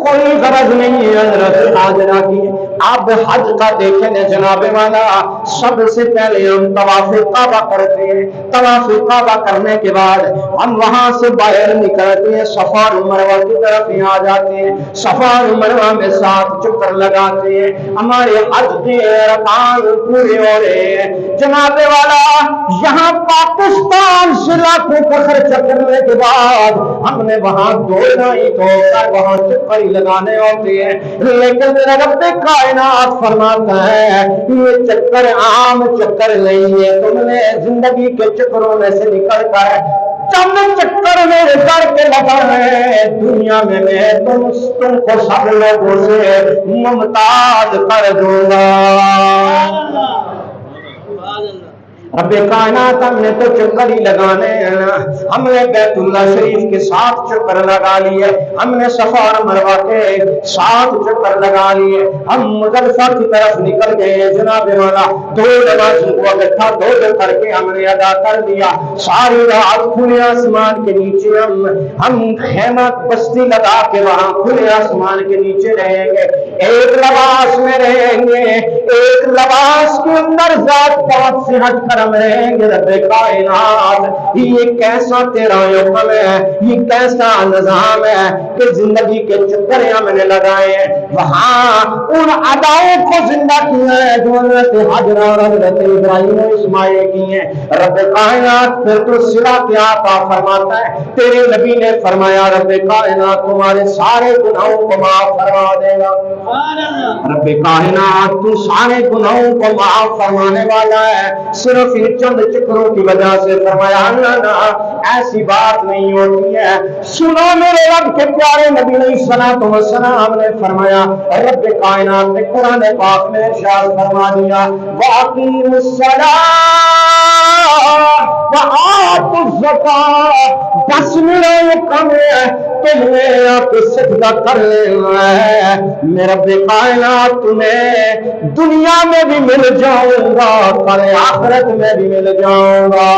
کوئی غرض نہیں ہے حضرت حاجرہ کی. اب حج کا دیکھیں جناب والا، سب سے پہلے ہم طواف کعبہ کرتے ہیں. طواف کعبہ کرنے کے بعد ہم وہاں سے باہر نکلتے ہیں، صفا اور مروہ کی طرف یہاں جاتے ہیں. صفا اور مروہ میں 7 چکر لگاتے ہیں. ہمارے حج کے ارکان پورے ہو رہے ہیں جناب والا. یہاں پاکستان سے لاکھوں کا خرچہ کرنے کے بعد ہم نے وہاں دوڑائی تو وہاں چکر ہی لگانے ہوتے ہیں. لیکن رب کائنات فرماتا ہے یہ چکر عام چکر نہیں ہے، تم نے زندگی کے چکروں میں سے نکل کر چند چکر میرے گھر کے لگانے، دنیا میں میں تم کو سب لوگوں سے ممتاز کر دوں گا. رب کائنات ہم نے تو چکر ہی لگانے ہیں. ہم نے بیت اللہ شریف کے 7 چکر لگا لیے، ہم نے صفا اور مروہ کے 7 چکر لگا لیے. ہم مزدلفہ کی طرف نکل گئے جناب والا. 2 نمازوں کو اکٹھا 2 کر کے ہم نے ادا کر دیا. ساری رات کھلے آسمان کے نیچے ہم خیمہ بستی لگا کے وہاں کھلے آسمان کے نیچے رہیں گے. ایک لباس میں رہیں گے، ایک لباس کے اندر ذات پاک سے ہٹ کر ہم رہیں گے. رب کائنات یہ کیسا تیرا حکم ہے، یہ کیسا نظام ہے کہ زندگی کے چکر ہم نے لگائے ہیں. وہاں ان اداؤں کو زندہ کیا ہے جو حضرت حاجرہ اور حضرت ابراہیم و اسماعیل کی ہیں. رب کائنات پھر تو صلہ کیا عطا فرماتا ہے. تیرے نبی نے فرمایا رب کائنات تمہارے سارے گناہوں کو معاف فرما دے گا. رب کائنات تو سارے گناہوں کو معاف فرمانے والا ہے. صرف ان چند چکروں کی وجہ سے فرمایا نہ ایسی بات نہیں ہوتی ہے. سنو میرے رب کے پیارے نبی علیہ الصلوۃ والسلام نے فرمایا، رب کائنات نے قرآن پاک میں ارشاد فرما دیا وَأَقِیمُوا الصَّلَاةَ وَآتُوا الزَّکَاۃَ. 10 منٹ کم ہے، تم نے آپ سجدہ کر لینا ہے. میں رب کائنات تمہیں دنیا میں بھی مل جاؤں گا، کل آخرت میں بھی مل جاؤں گا.